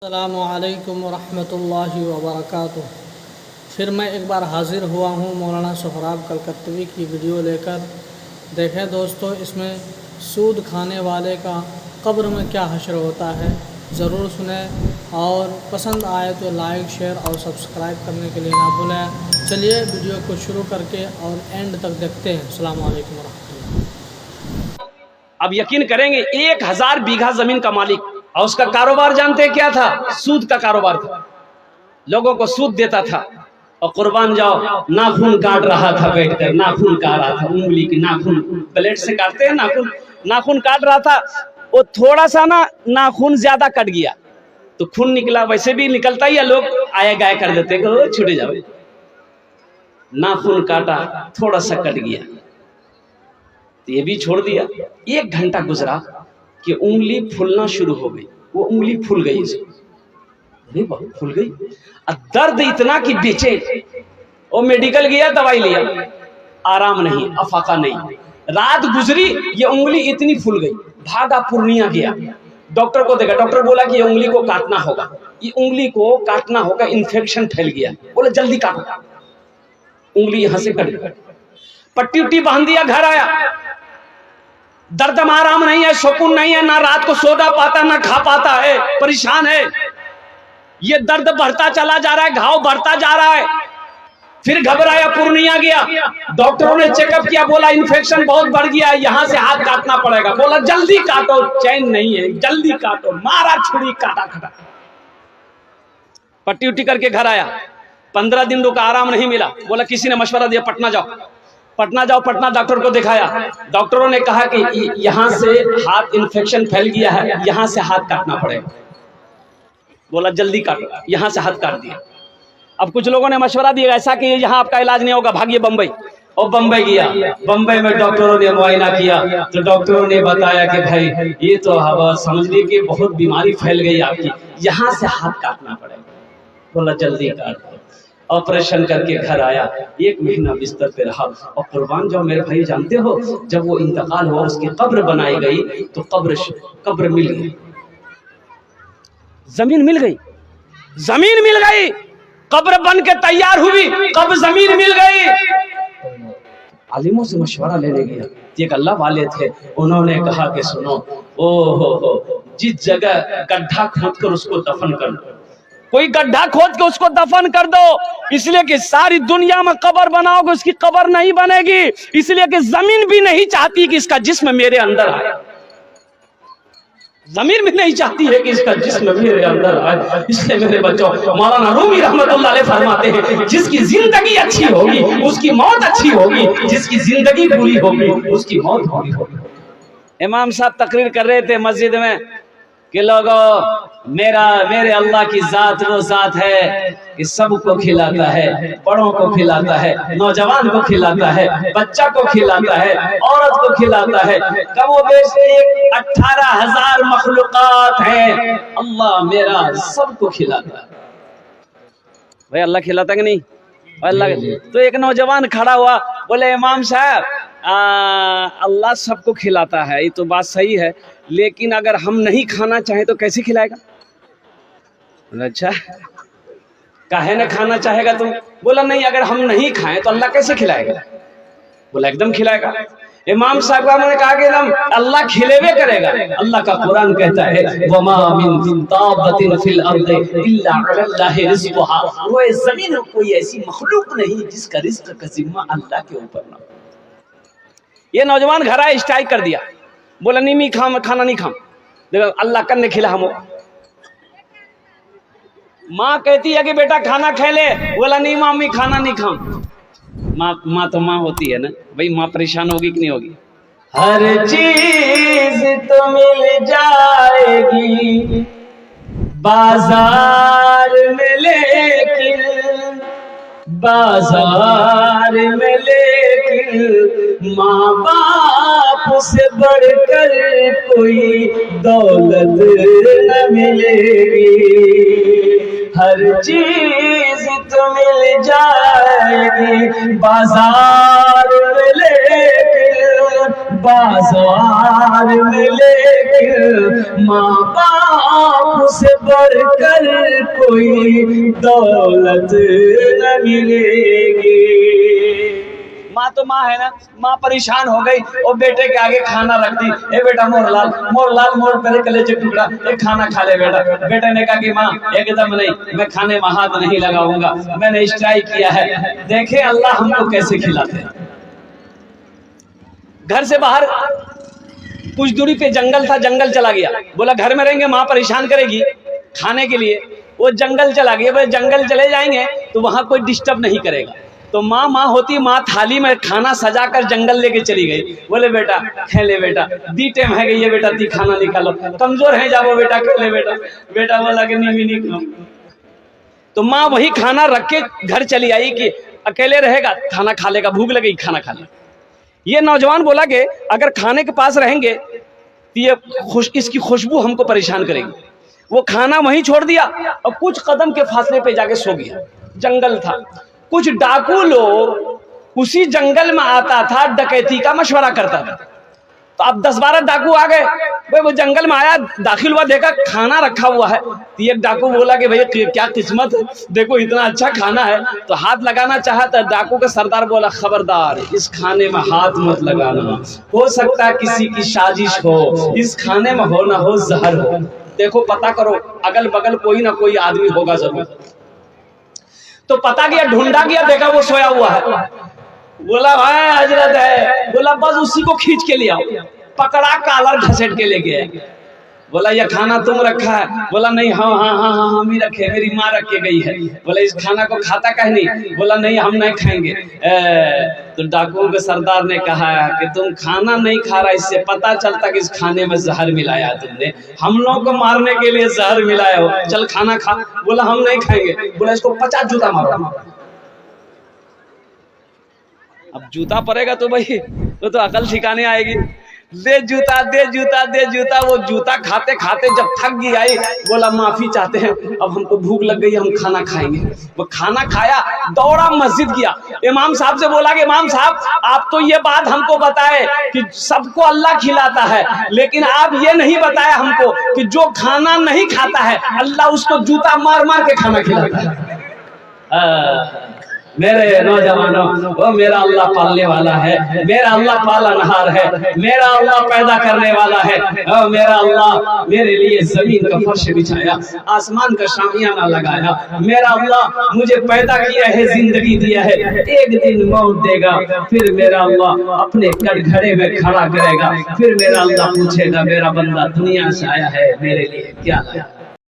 अस्सलामुअलैकुम वरहमतुल्लाहि वबरकातुह। फिर मैं एक बार हाज़िर हुआ हूँ मौलाना सोहराब कलकत्तवी की वीडियो लेकर। देखें दोस्तों, इसमें सूद खाने वाले का कब्र में क्या हश्र होता है, ज़रूर सुने और पसंद आए तो लाइक शेयर और सब्सक्राइब करने के लिए ना भूलें। चलिए वीडियो को शुरू करके और एंड तक देखते हैं। अस्सलामु अलैकुम वरहमतुल्लाह। अब यकीन करेंगे 1000 बीघा जमीन का मालिक, और उसका कारोबार जानते हैं क्या था? सूद का कारोबार था। लोगों को सूद देता था और कुर्बान जाओ नाखून काट रहा था, बैठकर नाखून काट रहा था, उंगली की नाखून ब्लेड से काटते हैं, नाखून काट रहा था। वो थोड़ा सा ना नाखून ज्यादा कट गया तो खून निकला, वैसे भी निकलता ही है, लोग आया गाय कर देते हैं, छूटे जाओ। नाखून काटा, थोड़ा सा कट गया तो ये भी छोड़ दिया। 1 घंटा गुजरा कि उंगली फूलना शुरू हो गई। वो उंगली फूल गई, अरे बाबू फूल गई। और दर्द इतना कि बेचे। वो मेडिकल गया, दवाई लिया, आराम नहीं, अफाका नहीं। रात गुजरी, ये उंगली इतनी फूल गई, भागा पूर्णिया गया, डॉक्टर को देखा। डॉक्टर बोला कि ये उंगली को काटना होगा, ये उंगली को काटना होगा, इन्फेक्शन फैल गया। बोले जल्दी काटो। उंगली यहां से कट गई, पट्टी उट्टी बांध दिया, घर आया। दर्द में आराम नहीं है, सुकून नहीं है, ना रात को सो पाता, ना खा पाता है, परेशान है। ये दर्द बढ़ता चला जा रहा है, घाव बढ़ता जा रहा है। फिर घबराया, पूर्णिया गया, डॉक्टरों ने चेकअप किया, बोला इन्फेक्शन बहुत बढ़ गया है, यहां से हाथ काटना पड़ेगा। बोला जल्दी काटो, चैन नहीं है, जल्दी काटो। मारा छुरी, काटा खटा, पट्टी उट्टी करके घर आया। 15 दिन रुका, आराम नहीं मिला। बोला किसी ने मशवरा दिया, पटना जाओ। पटना डॉक्टर को दिखाया। डॉक्टरों ने कहा कि यहां से हाथ इन्फेक्शन फैल गया है, यहां से हाथ काटना पड़ेगा। बोला जल्दी काटो, यहां से हाथ काट दिया। अब कुछ लोगों ने मशवरा दिया ऐसा कि यहां आपका इलाज नहीं होगा, भागिए बंबई। और बंबई गया। बंबई में डॉक्टरों ने मुआयना किया तो डॉक्टरों ने बताया कि भाई ये तो हवा समझ ली कि बहुत बीमारी फैल गई आपकी, यहां से हाथ काटना पड़ेगा। बोला जल्दी काट दो। ऑपरेशन करके घर आया, 1 महीना बिस्तर पे रहा। और कुर्बान जाओ मेरे भाई, जानते हो जब वो इंतकाल हुआ, उसकी कब्र बनाई गई तो कब्र मिल गई, जमीन मिल गई, कब्र बन के तैयार हुई, कब जमीन मिल गई। आलिमों से मशवरा लेने गया, एक अल्लाह वाले थे, उन्होंने कहा कि सुनो, ओ जिस जगह गड्ढा खोद कर उसको दफन कर दो, कोई गड्ढा खोद के उसको दफन कर दो, इसलिए कि सारी दुनिया में कब्र बनाओगे, उसकी कब्र नहीं बनेगी। इसलिए कि जमीन भी नहीं चाहती कि इसका जिस्म मेरे अंदर आए, जमीन भी नहीं चाहती है कि इसका जिस्म मेरे अंदर आए। इसलिए मेरे बच्चों, मौलाना रूमी रहमतुल्लाह अलैह फरमाते हैं, जिसकी जिंदगी अच्छी होगी उसकी मौत अच्छी होगी, जिसकी जिंदगी बुरी होगी उसकी मौत बुरी होगी। इमाम साहब तकरीर कर रहे थे मस्जिद में कि लोगों, मेरे अल्लाह की जात वो जात है कि सबको खिलाता है, बड़ों को खिलाता है, नौजवान को खिलाता है, बच्चा को खिलाता है, औरत को खिलाता है। कमोबेश 18,000 मखलूकात हैं, अल्लाह मेरा सबको खिलाता है। भाई अल्लाह खिलाता कि नहीं? अल्लाह। तो एक नौजवान खड़ा हुआ, बोले इमाम साहब, अल्लाह सबको खिलाता है, ये तो बात सही है, लेकिन अगर हम नहीं खाना चाहें तो कैसे खिलाएगा? अच्छा, काहे ना खाना चाहेगा तुम? बोला नहीं, अगर हम नहीं खाएं तो अल्लाह कैसे खिलाएगा? बोला एकदम खिलाएगा। इमाम साहब ने कहा कि अल्लाह खिलेवे करेगा। अल्लाह का कुरान कहता है, वमा मिन दाब्बतिन फिल अर्दि इल्ला अलल्लाहि रिज़्क़ुहा। वो जमीन में कोई ऐसी मखलूक नहीं जिसका रिज़्क़ का जिम्मा अल्लाह के ऊपर ना। ये नौजवान घर आया, स्ट्राइक कर दिया, बोला नहीं मैं खाना नहीं खाऊं, देखो अल्लाह करने खिला हमको। माँ कहती है कि बेटा खाना खा ले, बोला नहीं मामी खाना नहीं खाऊं। माँ तो माँ होती है ना भाई, माँ परेशान होगी कि नहीं होगी? हर चीज तो मिल जाएगी बाजार में, लेकिन माँ बाप से बढ़कर कोई दौलत न मिलेगी। हर चीज तो मिल जाएगी बाजार में, लेकिन बाजार में, लेकिन माँ बाप से बढ़कर कोई दौलत न मिलेगी। माँ तो माँ है ना, माँ परेशान हो गई और बेटे के आगे खाना रख दी। ए बेटा मोरलाल मोर मेरे कलेजे टुकड़ा, एक खाना खा ले बेटा। बेटे ने कहा कि माँ एकदम नहीं, मैं खाने में हाथ नहीं लगाऊंगा, मैंने स्ट्राइक किया है। देखे अल्लाह हमको कैसे खिलाते हैं। घर से बाहर कुछ दूरी पे जंगल था, जंगल चला गया। बोला घर में रहेंगे माँ परेशान करेगी खाने के लिए, वो जंगल चला गया। बोले जंगल चले जाएंगे तो वहां कोई डिस्टर्ब नहीं करेगा। तो माँ होती, माँ थाली में खाना सजा कर जंगल लेके चली गई। बोले बेटा खेले बेटा, दी टाइम है गई है बेटा, ती खाना निकालो, कमजोर है जाओ बेटा खेले बेटा। बेटा बोला कि नहीं खाऊं। तो माँ वही खाना रख के घर चली आई कि अकेले रहेगा, खाना खा लेगा, भूख लगेगी खाना खा लेगा। ये नौजवान बोला कि अगर खाने के पास रहेंगे तो ये इसकी खुशबू हमको परेशान करेगी। वो खाना वहीं छोड़ दिया और कुछ कदम के फासले पे जाके सो गया। जंगल था, कुछ डाकू लोग उसी जंगल में आता था, डकैती का मशवरा करता था। तो अब 10-12 डाकू आ गए। भाई वो जंगल में आया, दाखिल हुआ, देखा खाना रखा हुआ है। तो एक डाकू बोला कि भैया क्या किस्मत है, देखो इतना अच्छा खाना है। तो हाथ लगाना चाहा तो डाकू का सरदार बोला खबरदार इस खाने में हाथ मत लगाना, हो सकता है किसी की साजिश हो, इस खाने में हो ना हो जहर हो, देखो पता करो, अगल बगल कोई ना कोई आदमी होगा जरूर। तो पता गया, ढूंढा गया, देखा वो सोया हुआ है। बोला भाई हजरत है, बोला बस उसी को खींच के ले आओ। पकड़ा, कालर घसेट के ले गया। बोला ये खाना तुम रखा है? बोला नहीं, हाँ हम ही रखे, मेरी माँ रख के गई है। बोला इस खाना को खाता कह नहीं? बोला नहीं हम नहीं खाएंगे। तो डाकुओं के सरदार ने कहा कि तुम खाना नहीं खा रहा, इससे पता चलता कि इस खाने में जहर मिलाया तुमने, हम लोग को मारने के लिए जहर मिलाया हो, चल खाना खा। बोला हम नहीं खाएंगे। बोला इसको 50 जूता मारो। अब जूता पड़ेगा तो भाई तो अकल ठिकाने आएगी। दे जूता दे जूता दे जूता। वो जूता खाते खाते जब थक गई आई, बोला माफी चाहते हैं, अब हमको भूख लग गई, हम खाना खाएंगे। वो खाना खाया, दौड़ा मस्जिद गया, इमाम साहब से बोला कि इमाम साहब आप तो ये बात हमको बताए कि सबको अल्लाह खिलाता है, लेकिन आप ये नहीं बताया हमको कि जो खाना नहीं खाता है अल्लाह उसको जूता मार मार के खाना खिलाता है। मेरे नौजवानों, वो मेरा अल्लाह पालने वाला है, मेरा अल्लाह पालनहार है, मेरा अल्लाह पैदा करने वाला है। मेरा अल्लाह मेरे लिए जमीन का फर्श बिछाया, आसमान का शामियाना लगाया। मेरा अल्लाह मुझे पैदा किया है, जिंदगी दिया है, एक दिन मौत देगा, फिर मेरा अल्लाह अपने कटघरे में खड़ा करेगा। फिर मेरा अल्लाह पूछेगा मेरा बंदा दुनिया से आया है, मेरे लिए क्या लाया?